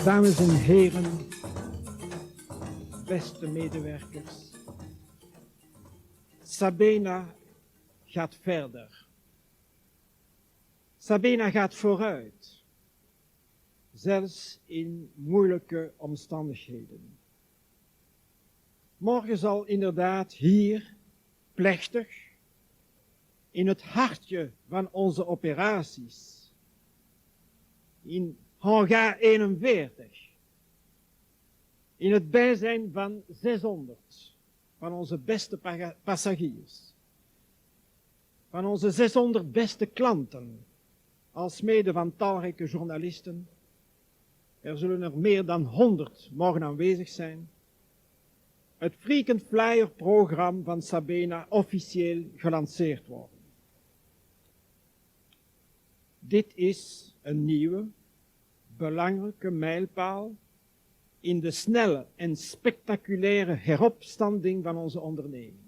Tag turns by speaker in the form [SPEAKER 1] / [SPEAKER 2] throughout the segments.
[SPEAKER 1] Dames en heren, beste medewerkers, Sabena gaat verder. Sabena gaat vooruit, zelfs in moeilijke omstandigheden. Morgen zal inderdaad hier, plechtig, in het hartje van onze operaties, in hangar 41, in het bijzijn van 600 van onze beste passagiers, van onze 600 beste klanten, alsmede van talrijke journalisten. Er zullen er meer dan 100 morgen aanwezig zijn. Het Frequent Flyer programma van Sabena officieel gelanceerd worden. Dit is een nieuwe, belangrijke mijlpaal in de snelle en spectaculaire heropstanding van onze onderneming.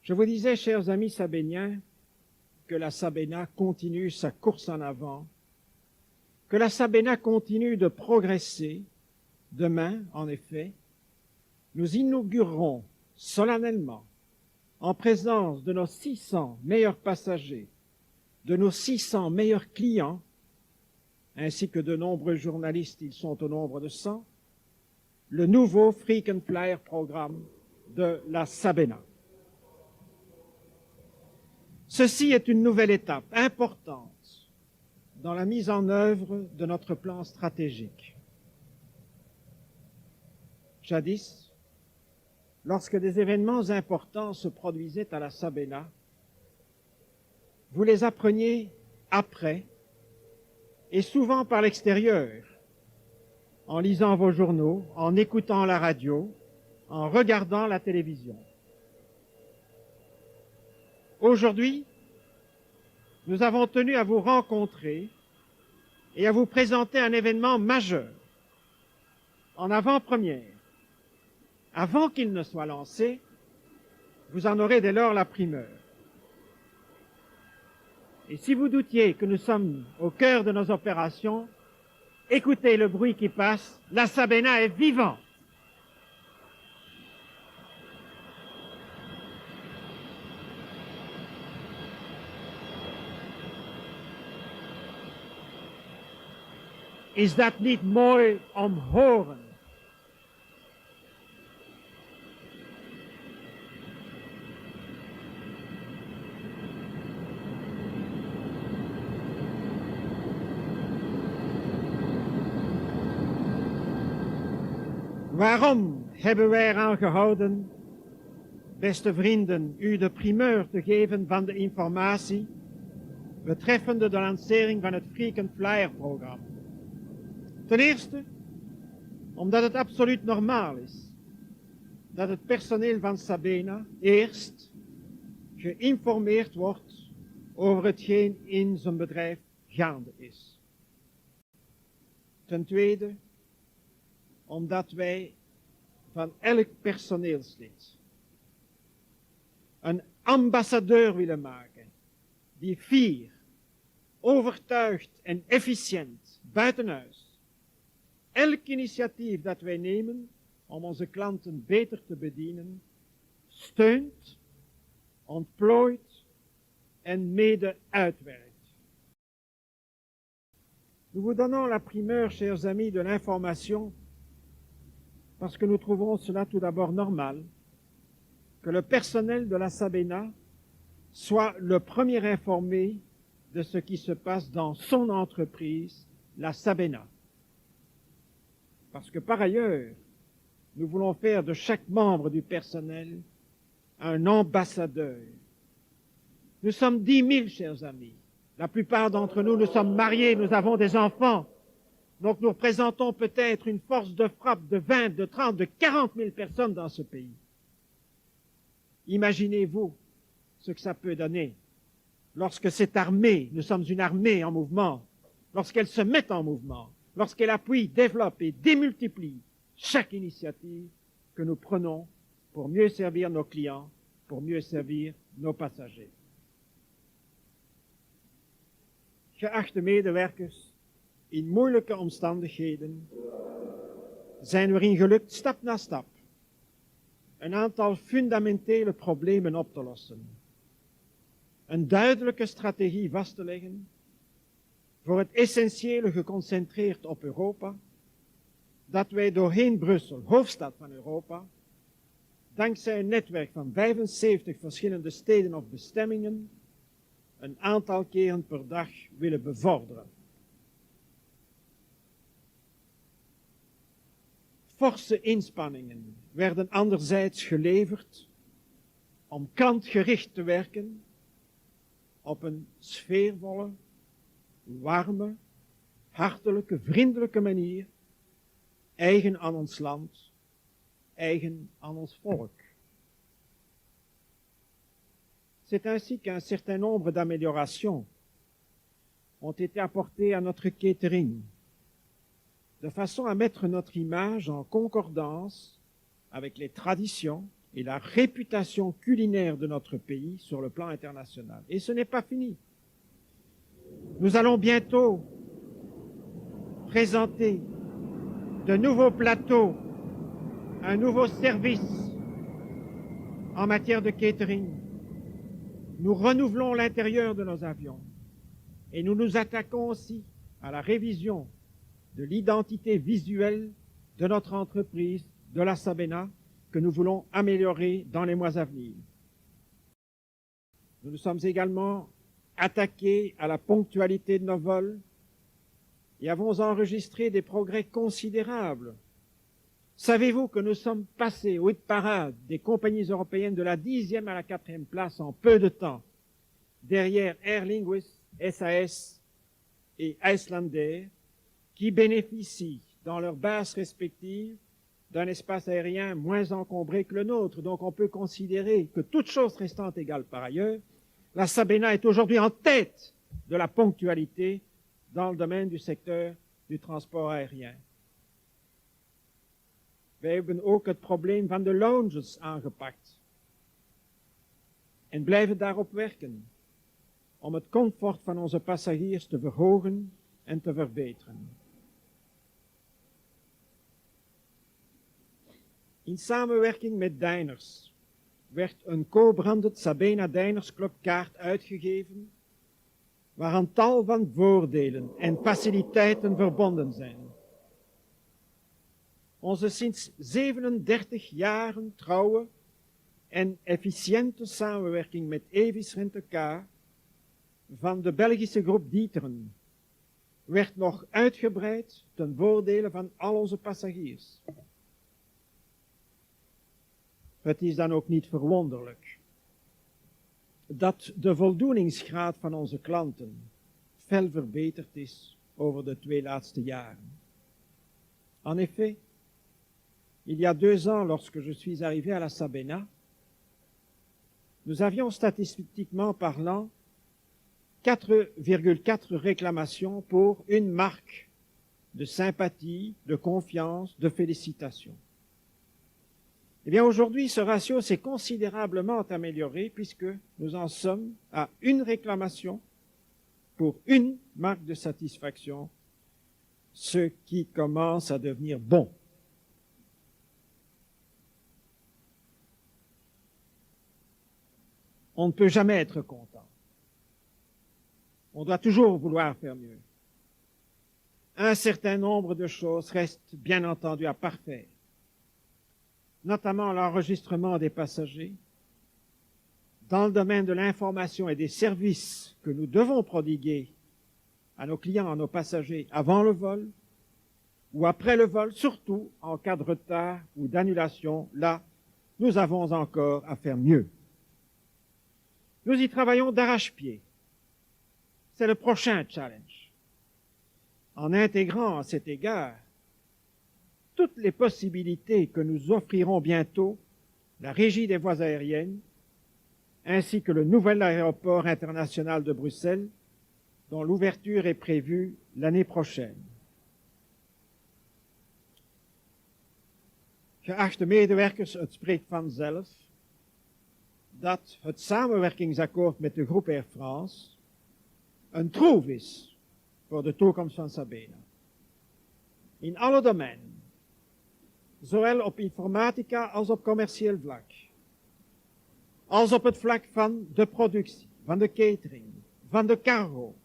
[SPEAKER 1] Je vous disais, chers amis sabéniens, que la Sabena continue sa course en avant, que la Sabena continue de progresser. Demain, en effet, nous inaugurerons solennellement, en présence de nos 600 meilleurs passagers, de nos 600 meilleurs clients, ainsi que de nombreux journalistes, ils sont au nombre de 100, le nouveau Frequent Flyer programme de la Sabena. Ceci est une nouvelle étape importante dans la mise en œuvre de notre plan stratégique. Jadis, lorsque des événements importants se produisaient à la Sabena, vous les appreniez après, et souvent par l'extérieur, en lisant vos journaux, en écoutant la radio, en regardant la télévision. Aujourd'hui, nous avons tenu à vous rencontrer et à vous présenter un événement majeur, en avant-première. Avant qu'il ne soit lancé, vous en aurez dès lors la primeur. Et si vous doutiez que nous sommes au cœur de nos opérations, écoutez le bruit qui passe, la Sabena est vivante. Is dat niet mooi om horen? Waarom hebben wij eraan gehouden, beste vrienden, u de primeur te geven van de informatie betreffende de lancering van het Frequent Flyer programma? Ten eerste, omdat het absoluut normaal is dat het personeel van Sabena eerst geïnformeerd wordt over hetgeen in zijn bedrijf gaande is. Ten tweede, omdat wij van elk personeelslid een ambassadeur willen maken die fier, overtuigd en efficiënt buitenhuis elk initiatief dat wij nemen om onze klanten beter te bedienen, steunt, ontplooit en mede uitwerkt. Nous vous donnons la primeur, chers amis, de l'information parce que nous trouvons cela tout d'abord normal que le personnel de la Sabena soit le premier informé de ce qui se passe dans son entreprise, la Sabena. Parce que par ailleurs, nous voulons faire de chaque membre du personnel un ambassadeur. Nous sommes 10 000, chers amis. La plupart d'entre nous, nous sommes mariés, nous avons des enfants. Donc nous représentons peut-être une force de frappe de 20, de 30, de 40 000 personnes dans ce pays. Imaginez-vous ce que ça peut donner lorsque cette armée, nous sommes une armée en mouvement, lorsqu'elle se met en mouvement, lorsqu'elle appuie, développe et démultiplie chaque initiative que nous prenons pour mieux servir nos clients, pour mieux servir nos passagers. Geachte medewerkers, in moeilijke omstandigheden zijn we erin gelukt stap na stap een aantal fundamentele problemen op te lossen. Een duidelijke strategie vast te leggen voor het essentiële geconcentreerd op Europa, dat wij doorheen Brussel, hoofdstad van Europa, dankzij een netwerk van 75 verschillende steden of bestemmingen, een aantal keren per dag willen bevorderen. Forse inspanningen werden anderzijds geleverd om klantgericht te werken op een sfeervolle, warme, hartelijke, vriendelijke manier, eigen aan ons land, eigen aan ons volk. C'est ainsi qu'un certain nombre d'améliorations ont été apportées à notre catering, de façon à mettre notre image en concordance avec les traditions et la réputation culinaire de notre pays sur le plan international. Et ce n'est pas fini. Nous allons bientôt présenter de nouveaux plateaux, un nouveau service en matière de catering. Nous renouvelons l'intérieur de nos avions et nous nous attaquons aussi à la révision de l'identité visuelle de notre entreprise, de la Sabena, que nous voulons améliorer dans les mois à venir. Nous nous sommes également attaqués à la ponctualité de nos vols et avons enregistré des progrès considérables. Savez-vous que nous sommes passés au hit-parade des compagnies européennes de la 10e à la 4e place en peu de temps, derrière Aer Lingus, SAS et Icelandair, qui bénéficient dans leurs bases respectives d'un espace aérien moins encombré que le nôtre. Donc on peut considérer que, toutes choses restant égales par ailleurs, la Sabena est aujourd'hui en tête de la ponctualité dans le domaine du secteur du transport aérien. Wij hebben ook het probleem van de lounges aangepakt en blijven daarop werken om het comfort van onze passagiers te verhogen en te verbeteren. In samenwerking met Diners werd een co-branded Sabena Diners Club kaart uitgegeven, waaraan tal van voordelen en faciliteiten verbonden zijn. Onze sinds 37 jaren trouwe en efficiënte samenwerking met Evis Rent-A-Car van de Belgische groep D'Ieteren werd nog uitgebreid ten voordele van al onze passagiers. Het is dan ook niet verwonderlijk dat de voldoeningsgraad van onze klanten fel verbeterd is over de 2 laatste jaren. En effet, il y a 2 ans, lorsque je suis arrivé à la Sabena, nous avions statistiquement parlant 4,4 réclamations pour une marque de sympathie, de confiance, de félicitations. Eh bien, aujourd'hui, ce ratio s'est considérablement amélioré puisque nous en sommes à 1 réclamation pour 1 marque de satisfaction, ce qui commence à devenir bon. On ne peut jamais être content. On doit toujours vouloir faire mieux. Un certain nombre de choses restent bien entendu à parfaire, notamment l'enregistrement des passagers, dans le domaine de l'information et des services que nous devons prodiguer à nos clients, à nos passagers avant le vol ou après le vol, surtout en cas de retard ou d'annulation. Là, nous avons encore à faire mieux. Nous y travaillons d'arrache-pied. C'est le prochain challenge. En intégrant à cet égard toutes les possibilités que nous offriront bientôt la Régie des voies aériennes, ainsi que le nouvel aéroport international de Bruxelles, dont l'ouverture est prévue l'année prochaine. Geachte medewerkers, het spreekt vanzelf dat het samenwerkingsakkoord met de groep Air France een troef is voor de toekomst van Sabena. In alle domeinen, zowel op informatica als op commercieel vlak, als op het vlak van de productie, van de catering, van de cargo,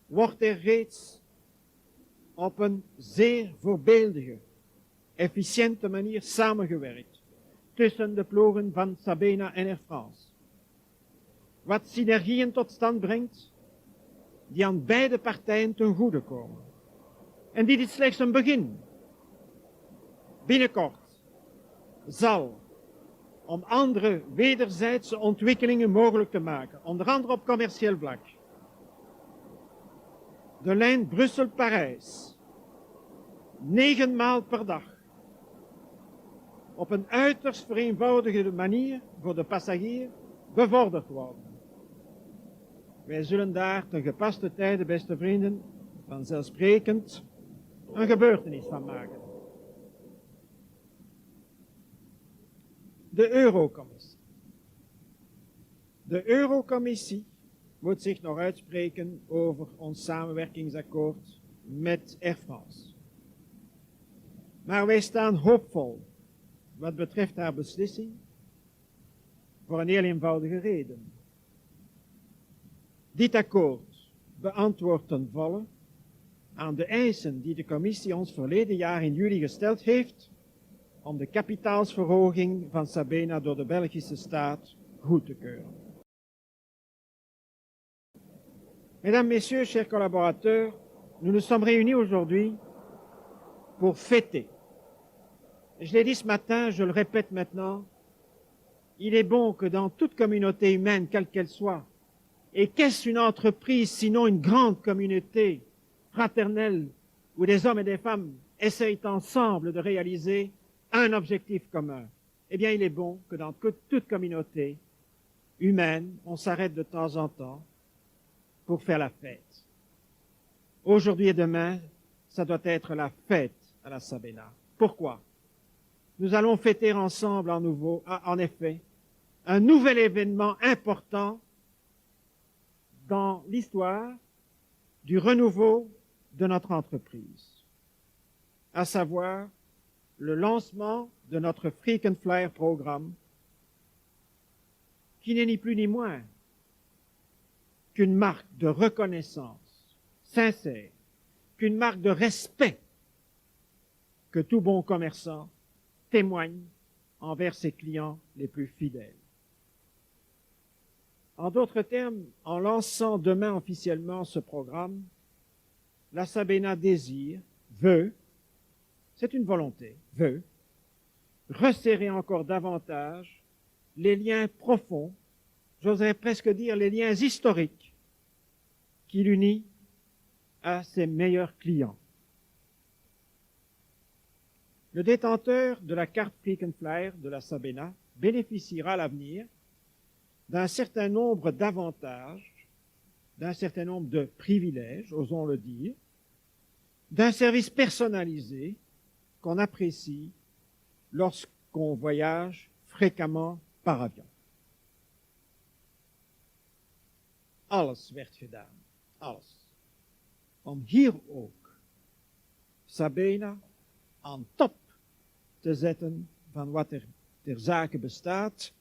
[SPEAKER 1] wordt er reeds op een zeer voorbeeldige, efficiënte manier samengewerkt tussen de ploegen van Sabena en Air France. Wat synergieën tot stand brengt, die aan beide partijen ten goede komen. En dit is slechts een begin. Binnenkort zal, om andere wederzijdse ontwikkelingen mogelijk te maken, onder andere op commercieel vlak, de lijn Brussel-Parijs 9 maal per dag op een uiterst vereenvoudigde manier voor de passagier bevorderd worden. Wij zullen daar ten gepaste tijde, beste vrienden, vanzelfsprekend een gebeurtenis van maken. De Eurocommissie. De Eurocommissie moet zich nog uitspreken over ons samenwerkingsakkoord met Air France. Maar wij staan hoopvol wat betreft haar beslissing voor een heel eenvoudige reden. Dit akkoord beantwoordt ten volle aan de eisen die de commissie ons verleden jaar in juli gesteld heeft om de kapitaalsverhoging van Sabena door de Belgische staat goed te keuren. Mesdames, Messieurs, chers collaborateurs, nous nous sommes réunis aujourd'hui pour fêter. Je l'ai dit ce matin, je le répète maintenant, il est bon que dans toute communauté humaine, quelle qu'elle soit, et qu'est-ce une entreprise sinon une grande communauté fraternelle où des hommes et des femmes essayent ensemble de réaliser un objectif commun? Eh bien, il est bon que dans toute communauté humaine, on s'arrête de temps en temps pour faire la fête. Aujourd'hui et demain, ça doit être la fête à la Sabena. Pourquoi? Nous allons fêter ensemble en effet, un nouvel événement important dans l'histoire du renouveau de notre entreprise, à savoir le lancement de notre Frequent Flyer programme, qui n'est ni plus ni moins qu'une marque de reconnaissance sincère, qu'une marque de respect que tout bon commerçant témoigne envers ses clients les plus fidèles. En d'autres termes, en lançant demain officiellement ce programme, la Sabena veut, c'est une volonté, veut resserrer encore davantage les liens profonds, j'oserais presque dire les liens historiques qui l'unissent à ses meilleurs clients. Le détenteur de la carte Frequent Flyer de la Sabena bénéficiera à l'avenir d'un certain nombre d'avantages, d'un certain nombre de privilèges, osons le dire, d'un service personnalisé qu'on apprécie lorsqu'on voyage fréquemment par avion. Alles werd gedaan, alles, om hier ook Sabena aan top te zetten van wat er ter zake bestaat.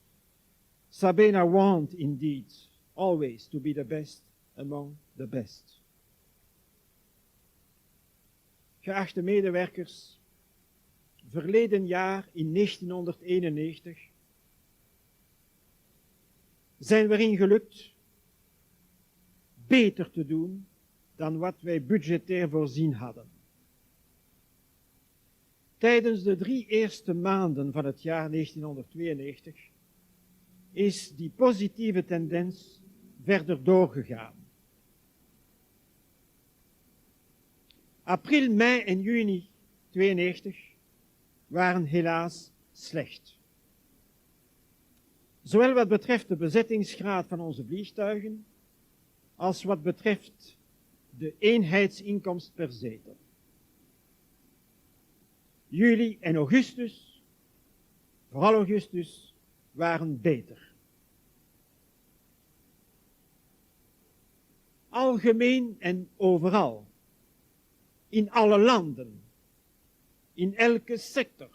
[SPEAKER 1] Sabena want indeed always to be the best among the best. Geachte medewerkers, verleden jaar in 1991 zijn we erin gelukt beter te doen dan wat wij budgetair voorzien hadden. Tijdens de 3 eerste maanden van het jaar 1992 is die positieve tendens verder doorgegaan. April, mei en juni 92 waren helaas slecht. Zowel wat betreft de bezettingsgraad van onze vliegtuigen, als wat betreft de eenheidsinkomst per zetel. Juli en augustus, vooral augustus, waren beter. algemeen en overal, in alle landen, in elke sector,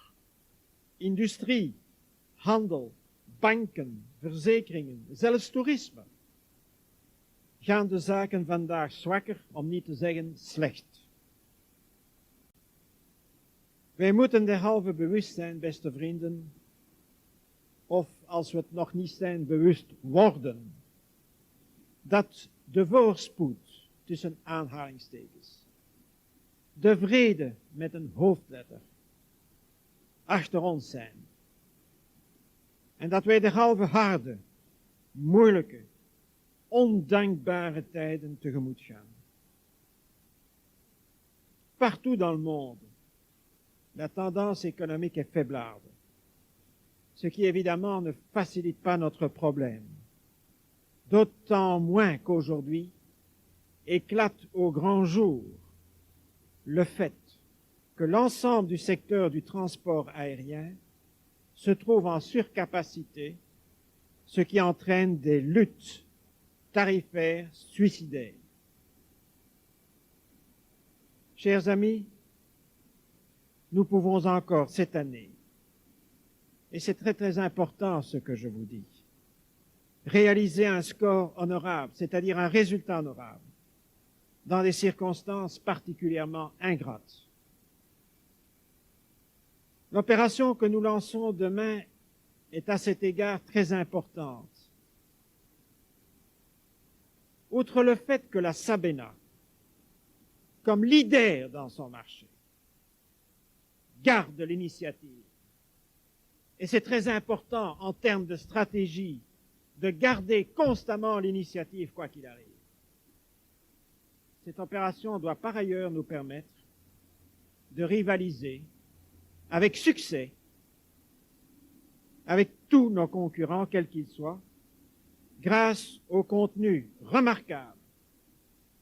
[SPEAKER 1] industrie, handel, banken, verzekeringen, zelfs toerisme, gaan de zaken vandaag zwakker, om niet te zeggen slecht. Wij moeten derhalve bewust zijn, beste vrienden, of als we het nog niet zijn, bewust worden, dat de voorspoed, tussen aanhalingstekens, de vrede met een hoofdletter, achter ons zijn. En dat wij derhalve harde, moeilijke, ondankbare tijden tegemoet gaan. Partout dans le monde, la tendance économique est faiblarde, ce qui évidemment ne facilite pas notre problème, d'autant moins qu'aujourd'hui éclate au grand jour le fait que l'ensemble du secteur du transport aérien se trouve en surcapacité, ce qui entraîne des luttes tarifaires suicidaires. Chers amis, nous pouvons encore cette année, et c'est très très important ce que je vous dis, réaliser un score honorable, c'est-à-dire un résultat honorable, dans des circonstances particulièrement ingrates. L'opération que nous lançons demain est à cet égard très importante. Outre le fait que la Sabena, comme leader dans son marché, garde l'initiative, et c'est très important en termes de stratégie de garder constamment l'initiative quoi qu'il arrive. Cette opération doit par ailleurs nous permettre de rivaliser avec succès avec tous nos concurrents, quels qu'ils soient, grâce au contenu remarquable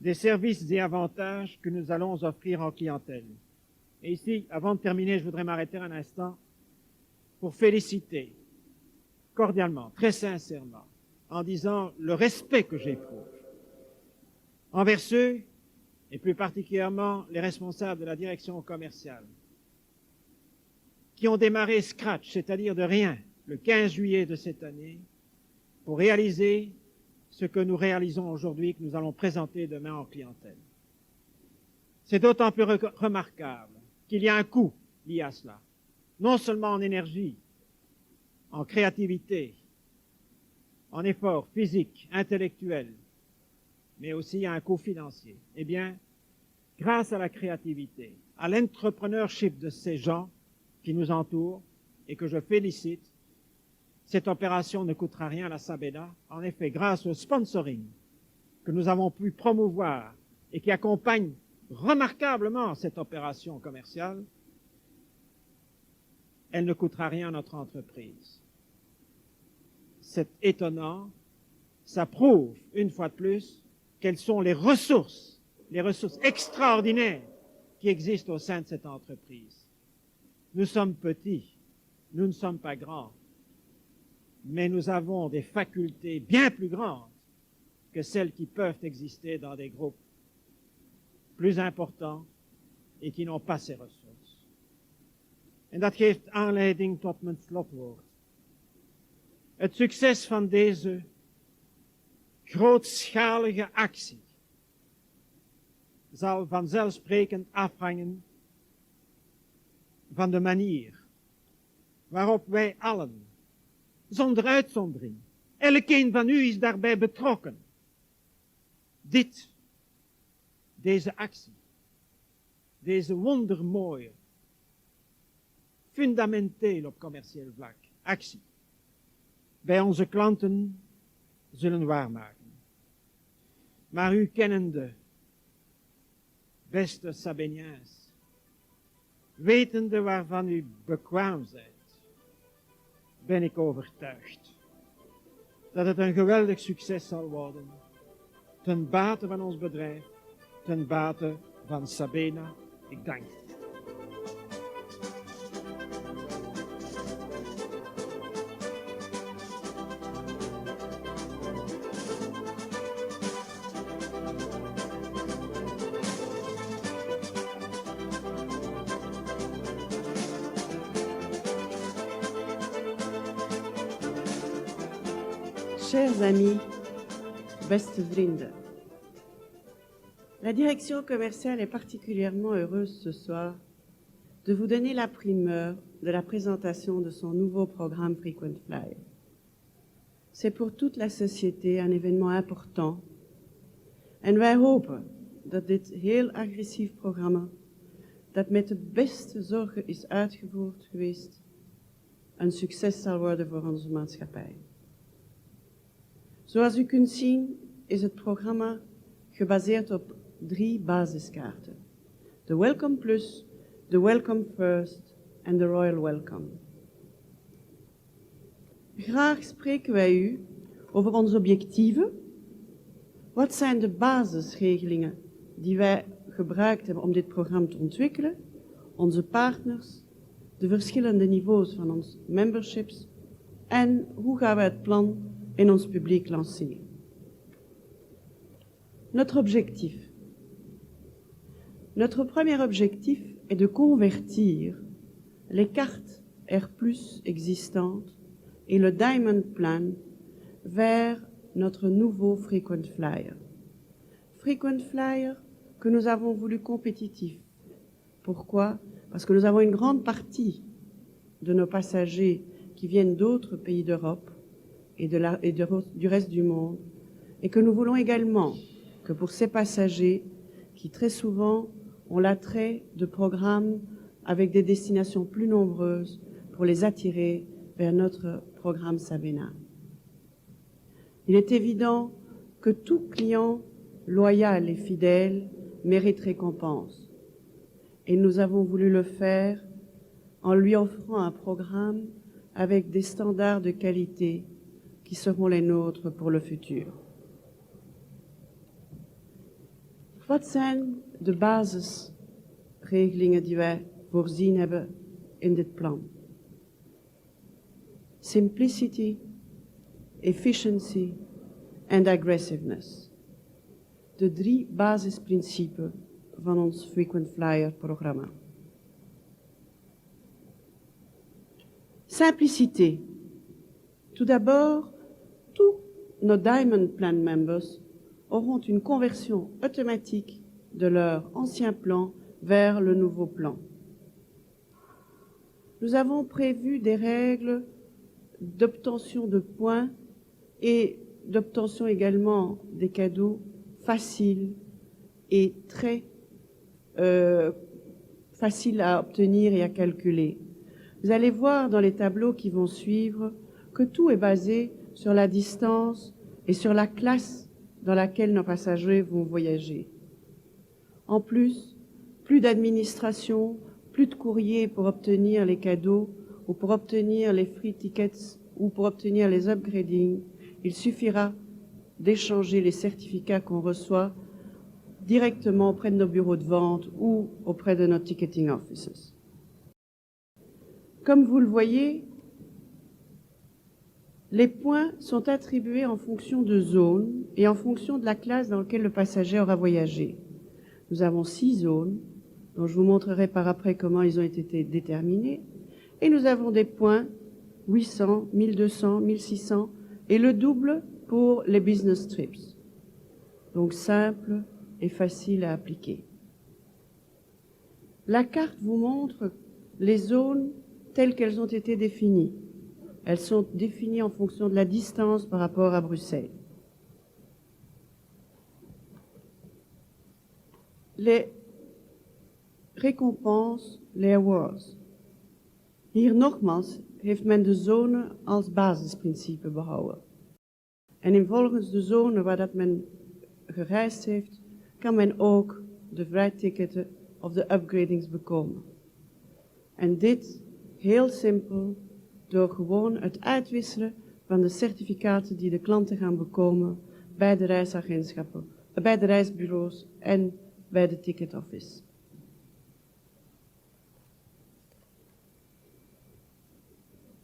[SPEAKER 1] des services et avantages que nous allons offrir en clientèle. Et ici, avant de terminer, je voudrais m'arrêter un instant pour féliciter cordialement, très sincèrement, en disant le respect que j'éprouve envers ceux, et plus particulièrement les responsables de la direction commerciale, qui ont démarré scratch, c'est-à-dire de rien, le 15 juillet de cette année, pour réaliser ce que nous réalisons aujourd'hui, que nous allons présenter demain en clientèle. C'est d'autant plus remarquable qu'il y a un coût lié à cela, non seulement en énergie, en créativité, en effort physique, intellectuel, mais aussi un coût financier. Eh bien, grâce à la créativité, à l'entrepreneurship de ces gens qui nous entourent et que je félicite, cette opération ne coûtera rien à la Sabena. En effet, grâce au sponsoring que nous avons pu promouvoir et qui accompagne remarquablement cette opération commerciale, elle ne coûtera rien à notre entreprise. C'est étonnant, ça prouve une fois de plus quelles sont les ressources extraordinaires qui existent au sein de cette entreprise. Nous sommes petits, nous ne sommes pas grands, mais nous avons des facultés bien plus grandes que celles qui peuvent exister dans des groupes plus importants et qui n'ont pas ces ressources. En dat geeft aanleiding tot mijn slotwoord. Het succes van deze grootschalige actie zal vanzelfsprekend afhangen van de manier waarop wij allen, zonder uitzondering, elkeen van u is daarbij betrokken, deze actie, deze wondermooie, fundamenteel op commercieel vlak actie, bij onze klanten zullen waarmaken. Maar u kennende, beste Sabeniaans, wetende waarvan u bekwaam zijt, ben ik overtuigd dat het een geweldig succes zal worden, ten bate van ons bedrijf, ten bate van Sabena. Ik dank u.
[SPEAKER 2] Chers amis, beste vrienden, la direction commerciale est particulièrement heureuse ce soir de vous donner la primeur de la présentation de son nouveau programme Frequent Flyer. C'est pour toute la société een événement important en wij hopen dat dit heel agressief programma, dat met de beste zorgen is uitgevoerd geweest, een succes zal worden voor onze maatschappij. Zoals u kunt zien is het programma gebaseerd op 3 basiskaarten. De Welcome Plus, de Welcome First en de Royal Welcome. Graag spreken wij u over onze objectieven. Wat zijn de basisregelingen die wij gebruikt hebben om dit programma te ontwikkelen? Onze partners, de verschillende niveaus van onze memberships en hoe gaan wij het plan in ons publiek lanceren. Notre objectif. Notre premier objectif est de convertir les cartes R+ existantes et le Diamond Plan vers notre nouveau Frequent Flyer. Frequent Flyer que nous avons voulu compétitif. Pourquoi? Parce que nous avons une grande partie de nos passagers qui viennent d'autres pays d'Europe et du reste du monde, et que nous voulons également que pour ces passagers qui très souvent ont l'attrait de programmes avec des destinations plus nombreuses, pour les attirer vers notre programme Sabena. Il est évident que tout client loyal et fidèle mérite récompense. Et nous avons voulu le faire en lui offrant un programme avec des standards de qualité qui seront les nôtres pour le futur. Wat zijn de basisregelingen die wij voorzien hebben in dit plan? Simplicity, efficiency and aggressiveness. De 3 basisprincipes van ons Frequent Flyer programma. Simplicité. Tout d'abord, tous nos Diamond Plan members auront une conversion automatique de leur ancien plan vers le nouveau plan. Nous avons prévu des règles d'obtention de points et d'obtention également des cadeaux faciles et très faciles à obtenir et à calculer. Vous allez voir dans les tableaux qui vont suivre que tout est basé sur la distance et sur la classe dans laquelle nos passagers vont voyager. En plus, plus d'administration, plus de courrier pour obtenir les cadeaux ou pour obtenir les free tickets ou pour obtenir les upgradings. Il suffira d'échanger les certificats qu'on reçoit directement auprès de nos bureaux de vente ou auprès de nos ticketing offices. Comme vous le voyez, les points sont attribués en fonction de zones et en fonction de la classe dans laquelle le passager aura voyagé. Nous avons 6 zones, dont je vous montrerai par après comment ils ont été déterminés, et nous avons des points 800, 1200, 1600 et le double pour les business trips. Donc simple et facile à appliquer. La carte vous montre les zones telles qu'elles ont été définies. Elles sont définies en fonction de la distance par rapport à Bruxelles. Les récompenses, les awards. Hier nogmaals heeft men de zone als basisprincipe behouden. En volgens de zone waar dat men gereisd heeft, kan men ook de vrijticketen of de upgradings bekomen. En dit heel simpel door gewoon het uitwisselen van de certificaten die de klanten gaan bekomen bij de reisagentschappen, bij de reisbureaus en bij de ticket office.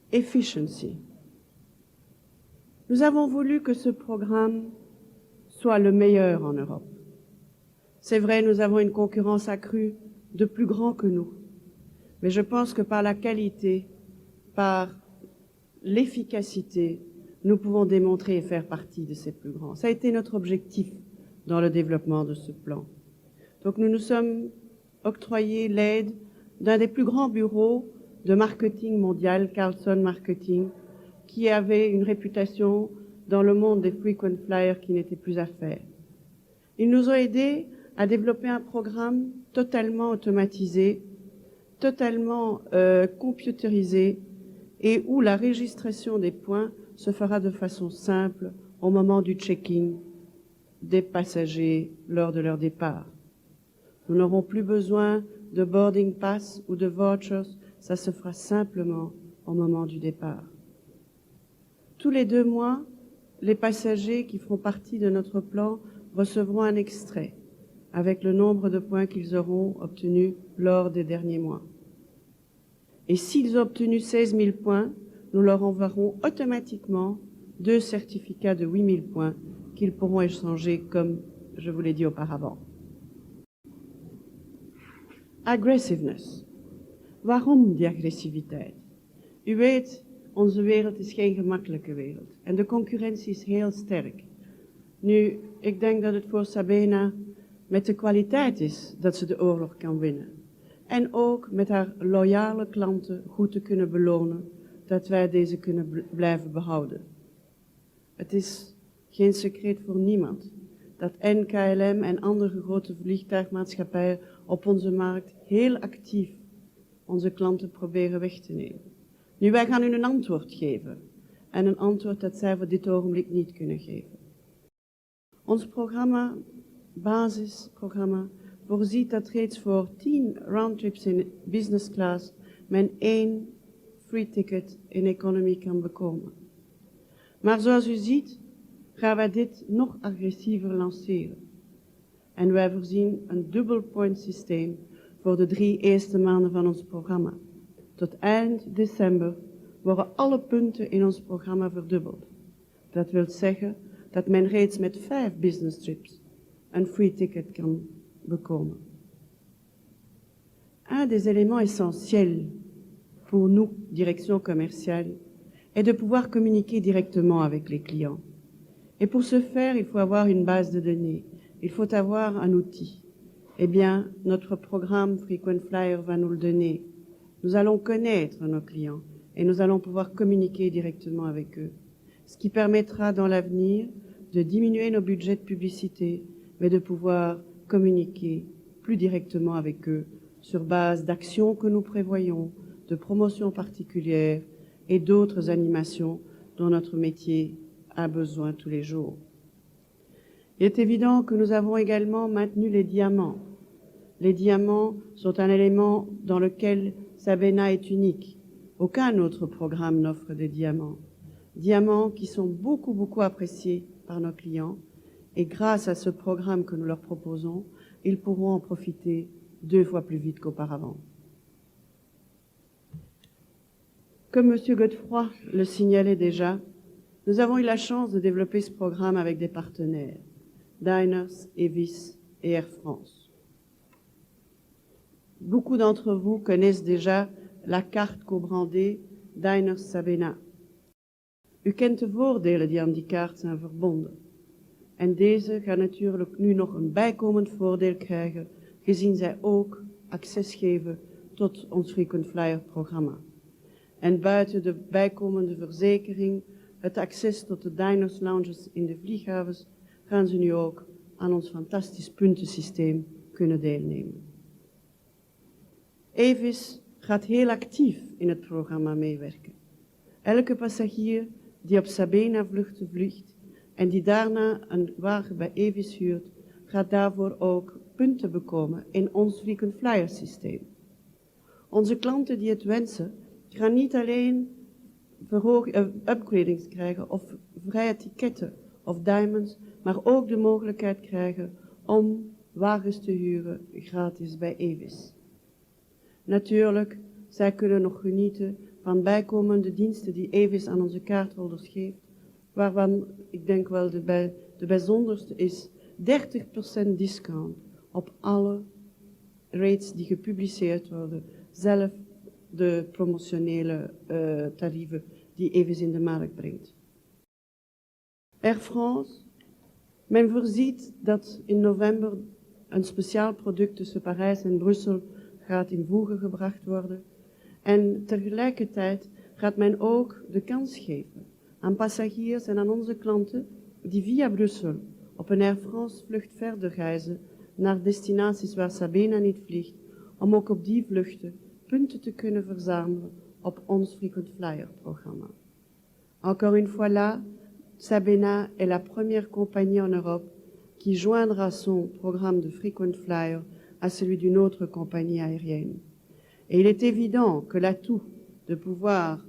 [SPEAKER 2] Efficiency. Nous avons voulu que ce programme soit le meilleur en Europe. C'est vrai, nous avons une concurrence accrue de plus grands que nous. Mais je pense que par la qualité, par l'efficacité, nous pouvons démontrer et faire partie de ces plus grands. Ça a été notre objectif dans le développement de ce plan. Donc nous nous sommes octroyés l'aide d'un des plus grands bureaux de marketing mondial, Carlson Marketing, qui avait une réputation dans le monde des frequent flyers qui n'était plus à faire. Ils nous ont aidés à développer un programme totalement automatisé, totalement computérisé, et où la registration des points se fera de façon simple au moment du check-in des passagers lors de leur départ. Nous n'aurons plus besoin de boarding pass ou de vouchers, ça se fera simplement au moment du départ. Tous les 2 mois, les passagers qui feront partie de notre plan recevront un extrait avec le nombre de points qu'ils auront obtenus lors des derniers mois. Et s'ils ont obtenu 16 000 points, nous leur enverrons automatiquement 2 certificats de 8 000 points qu'ils pourront échanger comme je vous l'ai dit auparavant. Aggressiveness. Waarom die agressiviteit? U weet, onze wereld is geen gemakkelijke wereld en de concurrentie is heel sterk. Nu, ik denk dat het voor Sabena met de kwaliteit is dat ze de oorlog kan winnen. En ook met haar loyale klanten goed te kunnen belonen dat wij deze kunnen blijven behouden. Het is geen secret voor niemand dat NKLM en andere grote vliegtuigmaatschappijen op onze markt heel actief onze klanten proberen weg te nemen. Nu, wij gaan u een antwoord geven. En een antwoord dat zij voor dit ogenblik niet kunnen geven. Ons programma, basisprogramma, voorziet dat reeds voor 10 roundtrips in business class men 1 free ticket in economy kan bekomen. Maar zoals u ziet, gaan wij dit nog agressiever lanceren. En wij voorzien een dubbel point systeem voor de 3 eerste maanden van ons programma. Tot eind december worden alle punten in ons programma verdubbeld. Dat wil zeggen dat men reeds met 5 business trips een free ticket kan bekomen. Un des éléments essentiels pour nous, direction commerciale, est de pouvoir communiquer directement avec les clients. Et pour ce faire, il faut avoir une base de données, il faut avoir un outil. Eh bien, notre programme Frequent Flyer va nous le donner. Nous allons connaître nos clients et nous allons pouvoir communiquer directement avec eux, ce qui permettra dans l'avenir de diminuer nos budgets de publicité, mais de pouvoir communiquer plus directement avec eux sur base d'actions que nous prévoyons, de promotions particulières et d'autres animations dont notre métier a besoin tous les jours. Il est évident que nous avons également maintenu les diamants. Les diamants sont un élément dans lequel Sabena est unique. Aucun autre programme n'offre des diamants. Diamants qui sont beaucoup appréciés par nos clients et grâce à ce programme que nous leur proposons, ils pourront en profiter 2 fois plus vite qu'auparavant. Comme M. Godefroy le signalait déjà, nous avons eu la chance de développer ce programme avec des partenaires, Diners, Evis et Air France. Beaucoup d'entre vous connaissent déjà la carte co-brandée Diners Sabena. U kent de voordelen die aan die kaart zijn verbonden. En deze gaan natuurlijk nu nog een bijkomend voordeel krijgen, gezien zij ook access geven tot ons Frequent Flyer programma. En buiten de bijkomende verzekering, het access tot de Diners Lounges in de vlieghavens, gaan ze nu ook aan ons fantastisch puntensysteem kunnen deelnemen. Evis gaat heel actief in het programma meewerken. Elke passagier die op Sabena vluchten vliegt en die daarna een wagen bij Evis huurt, gaat daarvoor ook punten bekomen in ons Frequent Flyer systeem. Onze klanten die het wensen, gaan niet alleen upgradings krijgen of vrije ticketten of diamonds, maar ook de mogelijkheid krijgen om wagens te huren gratis bij Evis. Natuurlijk, zij kunnen nog genieten van bijkomende diensten die Evis aan onze kaartholders geeft, waarvan ik denk wel de bijzonderste is 30% discount op alle rates die gepubliceerd worden, zelf de promotionele tarieven die Evis in de markt brengt. Air France, men voorziet dat in november een speciaal product tussen Parijs en Brussel gaat in voege gebracht worden. En tegelijkertijd gaat men ook de kans geven aan passagiers en aan onze klanten die via Brussel op een Air France vlucht verder reizen naar destinaties waar Sabena niet vliegt, om ook op die vluchten punten te kunnen verzamelen op ons Frequent Flyer programma. Encore une fois là, Sabena est la première compagnie en Europe qui joindra son programme de Frequent Flyer à celui d'une autre compagnie aérienne. Et il est évident que l'atout de pouvoir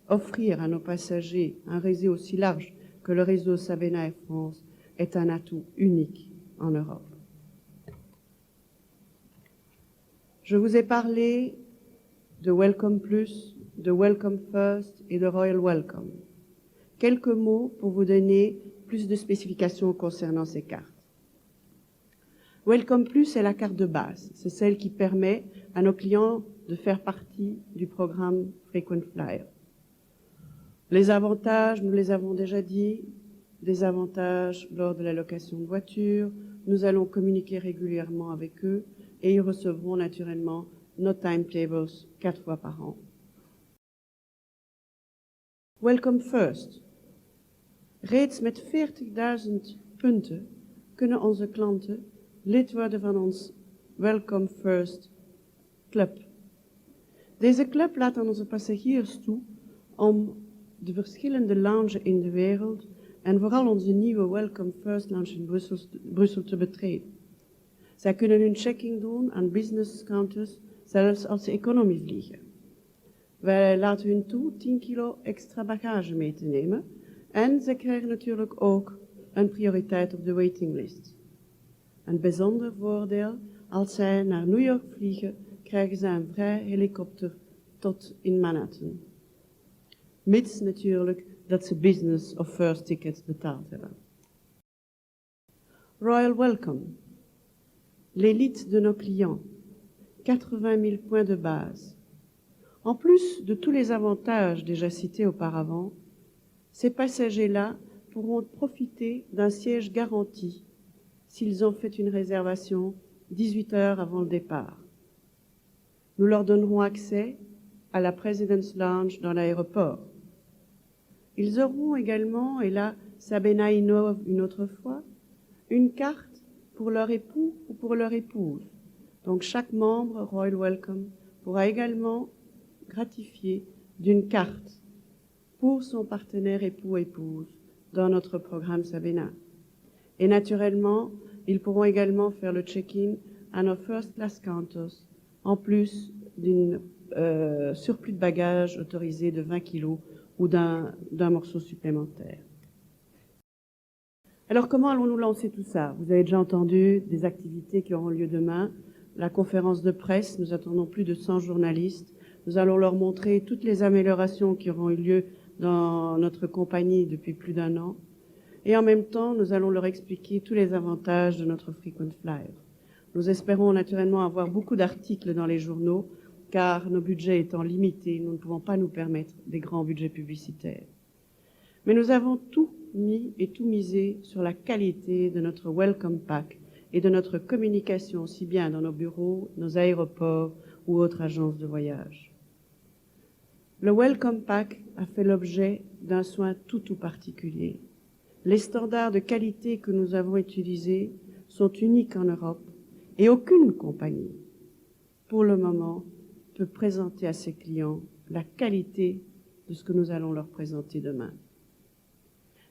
[SPEAKER 2] offrir à nos passagers un réseau aussi large que le réseau Sabena Air France est un atout unique en Europe. Je vous ai parlé de Welcome Plus, de Welcome First et de Royal Welcome. Quelques mots pour vous donner plus de spécifications concernant ces cartes. Welcome Plus est la carte de base. C'est celle qui permet à nos clients de faire partie du programme Frequent Flyer. Les avantages, nous les avons déjà dit, des avantages lors de la location de voitures. Nous allons communiquer régulièrement avec eux et ils recevront naturellement nos timetables 4 fois par an. Welcome First. Reeds met 40.000 punten kunnen onze klanten lid worden van ons Welcome First Club. Deze club laat aan onze passagiers toe om de verschillende lounges in de wereld en vooral onze nieuwe Welcome First Lounge in Brussel te betreden. Zij kunnen hun checking doen aan business counters, zelfs als ze economie vliegen. Wij laten hun toe 10 kilo extra bagage mee te nemen en ze krijgen natuurlijk ook een prioriteit op de waitinglist. Een bijzonder voordeel, als zij naar New York vliegen, krijgen ze een vrij helikopter tot in Manhattan. Mits natuurlijk dat ze business of first tickets betaald hebben. Royal Welcome. L'élite de nos clients. 80 000 points de base. En plus de tous les avantages déjà cités auparavant, ces passagers-là pourront profiter d'un siège garanti s'ils ont fait une réservation 18 heures avant le départ. Nous leur donnerons accès à la President's Lounge dans l'aéroport. Ils auront également, et là Sabena innove une autre fois, une carte pour leur époux ou pour leur épouse. Donc chaque membre Royal Welcome pourra également gratifier d'une carte pour son partenaire époux-épouse dans notre programme Sabena. Et naturellement, ils pourront également faire le check-in à nos first class counters, en plus d'une surplus de bagages autorisé de 20 kg ou d'un morceau supplémentaire. Alors comment allons-nous lancer tout ça? Vous avez déjà entendu des activités qui auront lieu demain. La conférence de presse, nous attendons plus de 100 journalistes. Nous allons leur montrer toutes les améliorations qui auront eu lieu dans notre compagnie depuis plus d'1 an. Et en même temps, nous allons leur expliquer tous les avantages de notre Frequent Flyer. Nous espérons naturellement avoir beaucoup d'articles dans les journaux, car nos budgets étant limités, nous ne pouvons pas nous permettre des grands budgets publicitaires. Mais nous avons tout mis et tout misé sur la qualité de notre Welcome Pack et de notre communication, aussi bien dans nos bureaux, nos aéroports ou autres agences de voyage. Le Welcome Pack a fait l'objet d'un soin tout particulier. Les standards de qualité que nous avons utilisés sont uniques en Europe et aucune compagnie, pour le moment, peut présenter à ses clients la qualité de ce que nous allons leur présenter demain.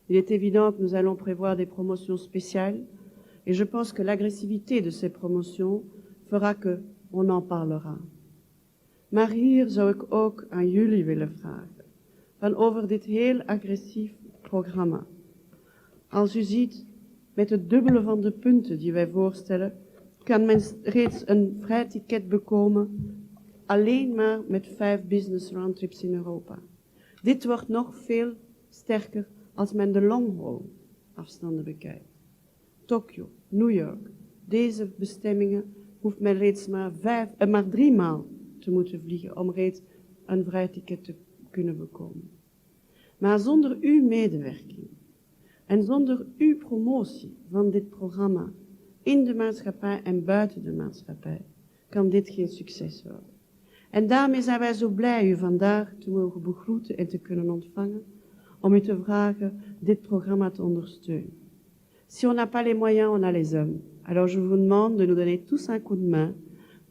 [SPEAKER 2] Il est évident que nous allons prévoir des promotions spéciales et je pense que l'agressivité de ces promotions fera qu'on en parlera. Maar hier zou ik ook aan jullie willen vragen, van over dit heel agressief programma. Als u ziet, met het dubbele van de punten die wij voorstellen, kan men reeds een vrij ticket bekomen, alleen maar met 5 business roundtrips in Europa. Dit wordt nog veel sterker als men de long-haul afstanden bekijkt. Tokio, New York, deze bestemmingen hoeft men reeds maar 3 maal te moeten vliegen om reeds een vrij ticket te kunnen bekomen. Maar zonder uw medewerking, En zonder uw promotie van dit programma in de maatschappij en buiten de maatschappij kan dit geen succes worden. En daarmee zijn wij zo blij u vandaag te mogen begroeten en te kunnen ontvangen, om u te vragen dit programma te ondersteunen. Si on n'a pas les moyens, on a les hommes. Alors je vous demande de nous donner tous un coup de main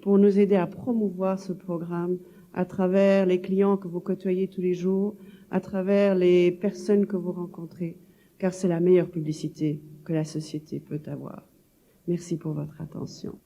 [SPEAKER 2] pour nous aider à promouvoir ce programme à travers les clients que vous côtoyez tous les jours, à travers les personnes que vous rencontrez, car c'est la meilleure publicité que la société peut avoir. Merci pour votre attention.